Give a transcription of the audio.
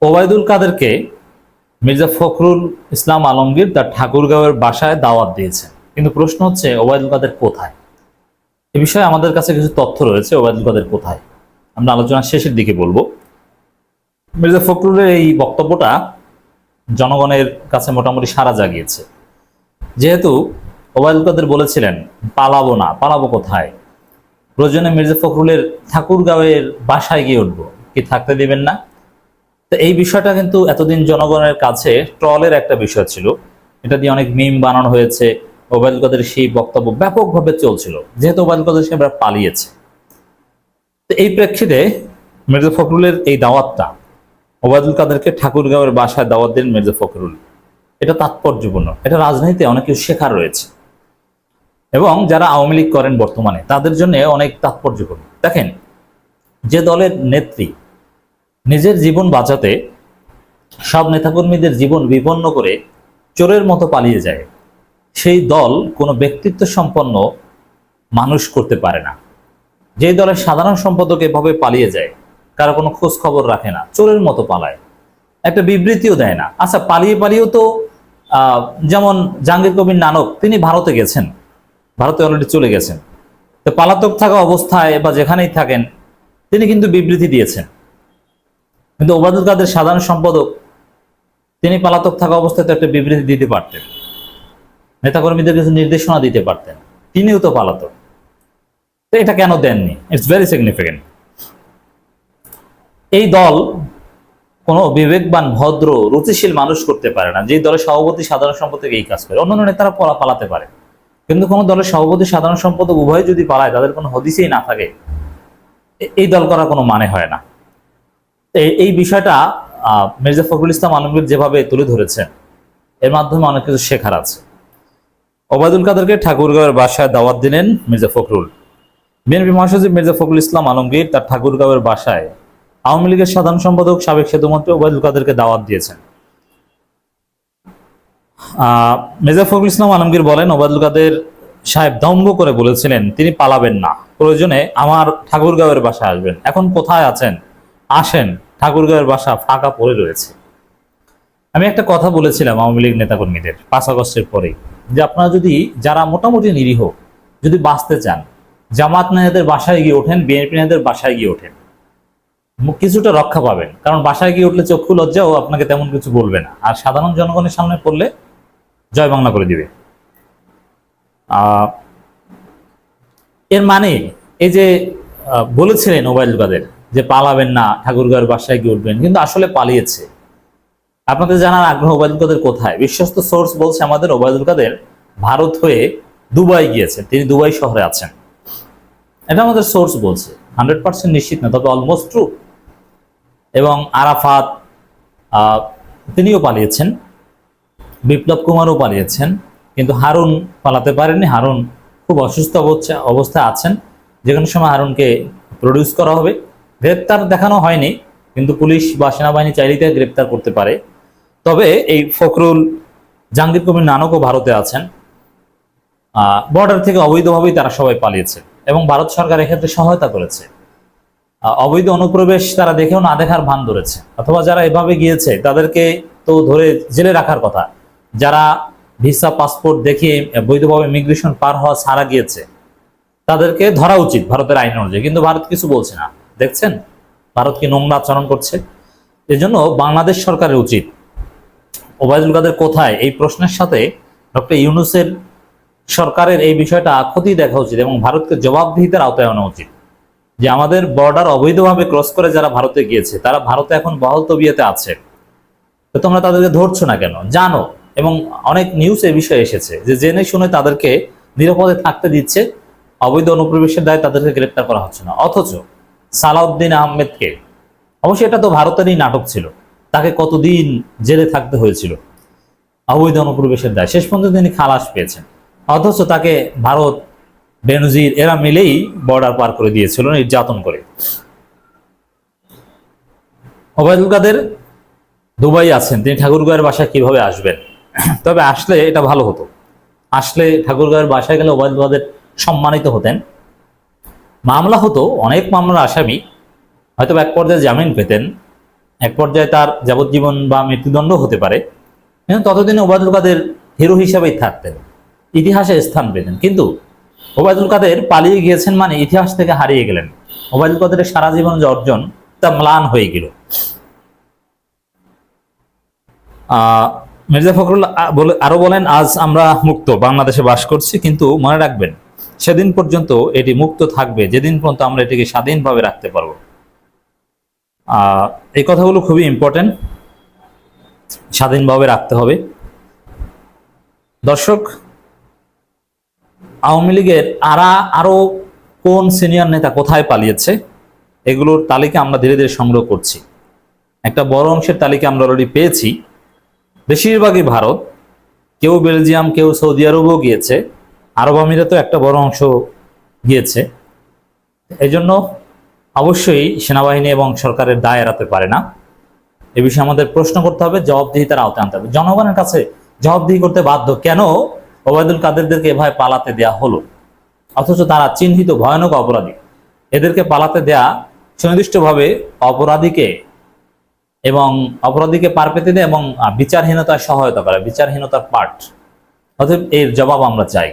ওবায়দুল কাদেরকে মির্জা ফখরুল ইসলাম আলমগীর তার ঠাকুরগাঁওয়ের বাসায় দাওয়াত দিয়েছেন, কিন্তু প্রশ্ন হচ্ছে ওবায়দুল কাদের কোথায়। এ বিষয়ে আমাদের কাছে কিছু তথ্য রয়েছে। ওবায়দুল কাদের কোথায় আমরা আলোচনার শেষের দিকে বলবো। মির্জা ফখরুলের এই বক্তব্যটা জনগণের কাছে মোটামুটি সাড়া জাগিয়েছে। যেহেতু ওবায়দুল কাদের বলেছিলেন পালাবো না, পালাবো কোথায়, প্রয়োজনে মির্জা ফখরুলের ঠাকুরগাঁওয়ের বাসায় গিয়ে উঠবো, কি থাকতে দিবেন না। তো এই বিষয়টা কিন্তু এতদিন জনগণের কাছে ট্রলের একটা বিষয় ছিল। এটা দিয়ে অনেক মিম বানানো হয়েছে। ওবায়দুল কাদের সেই বক্তব্য ব্যাপকভাবে চলছিল, যেহেতু ওবায়দুল কাদের সাহেবরা পালিয়েছে। তো এই প্রেক্ষিতে মির্জা ফখরুলের এই দাওয়াতটা, ওবায়দুল কাদেরকে ঠাকুরগাঁওয়ের বাসায় দাওয়াত দিন মির্জা ফখরুল, এটা তাৎপর্যপূর্ণ। এটা রাজনীতিতে অনেক কিছু শেখার রয়েছে, এবং যারা আওয়ামী লীগ করেন বর্তমানে তাদের জন্য অনেক তাৎপর্যপূর্ণ। দেখেন, যে দলের নেত্রী নিজের জীবন বাঁচাতে সব নেতাকর্মীদের জীবন বিপন্ন করে চোরের মতো পালিয়ে যায়, সেই দল কোনো ব্যক্তিত্ব সম্পন্ন মানুষ করতে পারে না। যেই দলের সাধারণ সম্পাদক এভাবে পালিয়ে যায়, কারো কোনো খোঁজ খবর রাখে না, চোরের মতো পালায়, একটা বিবৃতিও দেয় না। আচ্ছা, পালিয়ে পালিয়েও তো যেমন জাহাঙ্গীর কবির নানক, তিনি ভারতে গেছেন, ভারতে অলরেডি চলে গেছেন। তো পালাতক থাকা অবস্থায় বা যেখানেই থাকেন তিনি কিন্তু বিবৃতি দিয়েছেন। কিন্তু ওবায়দুল কাদের সাধারণ সম্পাদক, তিনি পালাতক থাকা অবস্থায় তো একটা বিবৃতি দিতে পারতেন, নেতাকর্মীদের কিছু নির্দেশনা দিতে পারতেন, তিনিও তো পালাতক। তো এটা কেন দেননি? It's very significant. এই দল কোনো বিবেকবান, ভদ্র, রুচিশীল মানুষ করতে পারে না। যে দলের সভাপতি সাধারণ সম্পাদক এই কাজ করে, অন্যান্য নেতারা পালাতে পারে, কিন্তু কোনো দলের সভাপতি সাধারণ সম্পাদক উভয় যদি পালায়, তাদের কোনো হদিসেই না থাকে, এই দল করার কোনো মানে হয় না। এই বিষয়টা মির্জা ফখরুল ইসলাম আলমগীর যেভাবে তুলে ধরেছেন, এর মাধ্যমে অনেক কিছু শেখার আছে। ওবায়দুল কাদেরকে ঠাকুরগাঁওয়ের বাসায় দাওয়াত দিলেন মির্জা ফখরুল। বিএনপি মহাসচিব মির্জা ফখরুল ইসলাম আলমগীর তার ঠাকুরগাঁওয়ের বাসায় আওয়ামী লীগের সাধারণ সম্পাদক সাবেক সেতুমন্ত্রী ওবায়দুল কাদেরকে দাওয়াত দিয়েছেন। মির্জা ফখরুল ইসলাম আলমগীর বলেন, ওবায়দুল কাদের সাহেব দম্ভ করে বলেছিলেন তিনি পালাবেন না, প্রয়োজনে আমার ঠাকুরগাঁওয়ের বাসায় আসবেন। এখন কোথায় আছেন? আসেন, ঠাকুরগাঁওয়ের বাসা ফাঁকা পড়ে রয়েছে। আমি একটা কথা বলেছিলাম আওয়ামী লীগ নেতাকর্মীদের 5 আগস্টের পরে, যে আপনারা যদি, যারা মোটামুটি নিরীহ, যদি বাঁচতে চান, জামাত নেতাদের বাসায় গিয়ে ওঠেন, বিএনপি নেতাদের বাসায় গিয়ে ওঠেন, কিছুটা রক্ষা পাবেন। কারণ বাসায় গিয়ে উঠলে চক্ষু লজ্জাও আপনাকে তেমন কিছু বলবে না, আর সাধারণ জনগণের সামনে পড়লে জয় বাংলা করে দিবে। এর মানে এই যে বলেছিলেন ওবায়দুল কাদের যে পালাবেন না, ঠাকুরগাঁওয়ের বাসায় গিয়ে উঠবেন, কিন্তু আসলে পালিয়েছে। আপনাদের জানার আগ্রহ ওবায়দুল কাদের কোথায়? বিশ্বস্ত সোর্স বলছে আমাদের, ওবায়দুল কাদের ভারত হয়ে দুবাই গিয়েছে, তিনি দুবাই শহরে আছেন। এটা আমাদের সোর্স বলছে, 100% নিশ্চিত না, তবে অলমোস্ট ট্রু। এবং আরাফাত তিনিও পালিয়েছেন, বিপ্লব কুমারও পালিয়েছেন, কিন্তু হারুন পালাতে পারেননি। হারুন খুব অসুস্থ অবস্থায় আছেন, যে কোনো সময় হারুনকে প্রডিউস করা হবে। গ্রেপ্তার দেখানো হয়নি, কিন্তু পুলিশ বা সেনাবাহিনী চাইলেই তাকে গ্রেপ্তার করতে পারে। তবে এই ফখরুল, জাহাঙ্গীর কবির নানকও ভারতে আছেন। বর্ডার থেকে অবৈধভাবেই তারা সবাই পালিয়েছে, এবং ভারত সরকার এক্ষেত্রে সহায়তা করেছে। অবৈধ অনুপ্রবেশ তারা দেখেও না দেখার ভান ধরেছে, অথবা যারা এভাবে গিয়েছে তাদেরকে তো ধরে জেলে রাখার কথা। যারা ভিসা পাসপোর্ট দেখিয়ে বৈধভাবে ইমিগ্রেশন পার হওয়া ছাড়া গিয়েছে, তাদেরকে ধরা উচিত ভারতের আইন অনুযায়ী, কিন্তু ভারত কিছু বলছে না। দেখছেন ভারত কি নোংরা আচরণ করছে। এজন্য বাংলাদেশ সরকারের উচিত ওবায়দুল কাদের কোথায় এই প্রশ্নের সাথে ডক্টর ইউনূসের সরকারের এই বিষয়টা খতিয়ে দেখা উচিত, এবং ভারতকে জবাবদিহিতার আওতায় আনা উচিত, যে আমাদের বর্ডার অবৈধভাবে ক্রস করে যারা ভারতে গিয়েছে, তারা ভারতে এখন বহাল তবিয়তে আছে, তো তোমরা তাদেরকে ধরছো না কেন? জানো, এবং অনেক নিউজ এ বিষয়ে এসেছে যে জেনে শুনে তাদেরকে নিরাপদে থাকতে দিচ্ছে, অবৈধ অনুপ্রবেশের দায়ে তাদেরকে গ্রেপ্তার করা হচ্ছে না। অথচ সালাউদ্দিন আহমেদকে, অবশ্যই এটা তো ভারতেরই নাটক ছিল, তাকে কতদিন জেলে থাকতে হয়েছিল অবৈধ অনুপ্রবেশের দায়, শেষ পর্যন্ত তিনি খালাস পেয়েছেন। অথচ তাকে ভারত, বেনজির এরা মিলেই বর্ডার পার করে দিয়েছিল নির্যাতন করে। ওবায়দুল কাদের দুবাই আছেন, তিনি ঠাকুরগাঁওয়ের বাসায় কিভাবে আসবেন? তবে আসলে এটা ভালো হতো, আসলে ঠাকুরগাঁওয়ের বাসায় গেলে ওবায়দুল কাদের সম্মানিত হতেন, মামলা হতো, অনেক মামলার আসামি হয়তো এক পর্যায়ে জামিন পেতেন, এক পর্যায়ে তার যাবজ্জীবন বা মৃত্যুদণ্ড হতে পারে, কিন্তু ততদিনে ওবায়দুল কাদের হিরো হিসাবেই থাকতেন, ইতিহাসে স্থান পেতেন। কিন্তু ওবায়দুল কাদের পালিয়ে গিয়েছেন মানে ইতিহাস থেকে হারিয়ে গেলেন। ওবায়দুল কাদেরের সারা জীবন যে অর্জন তা ম্লান হয়ে গেল। মির্জা ফখরুল আরো বলেন, আজ আমরা মুক্ত বাংলাদেশে বাস করছি, কিন্তু মনে রাখবেন সেদিন পর্যন্ত এটি মুক্ত থাকবে যেদিন পর্যন্ত আমরা এটিকে স্বাধীনভাবে রাখতে পারবো। এই কথাগুলো খুবই ইম্পর্টেন্ট, স্বাধীনভাবে রাখতে হবে। দর্শক, আওয়ামী লীগের আরো কোন সিনিয়র নেতা কোথায় পালিয়েছে এগুলোর তালিকা আমরা ধীরে ধীরে সংগ্রহ করছি। একটা বড় অংশের তালিকা আমরা অলরেডি পেয়েছি। বেশিরভাগই ভারত, কেউ বেলজিয়াম, কেউ সৌদি আরবও গিয়েছে, আরব আমিরাতেও একটা বড় অংশ গিয়েছে। এই জন্য অবশ্যই সেনাবাহিনী এবং সরকারের দায় এড়াতে পারে না। এ বিষয়ে আমাদের প্রশ্ন করতে হবে, জবাবদিহিতার আওতায় আনতে হবে। জনগণের কাছে জবাবদিহি করতে বাধ্য, কেন ওবায়দুল কাদেরদেরকে এভাবে পালাতে দেয়া হলো, অথচ তারা চিহ্নিত ভয়ানক অপরাধী। এদেরকে পালাতে দেয়া সুনির্দিষ্টভাবে অপরাধীকে পার পেতে দেয় এবং বিচারহীনতায় সহায়তা করে, বিচারহীনতার পার্ট। অতএব এর জবাব আমরা চাই।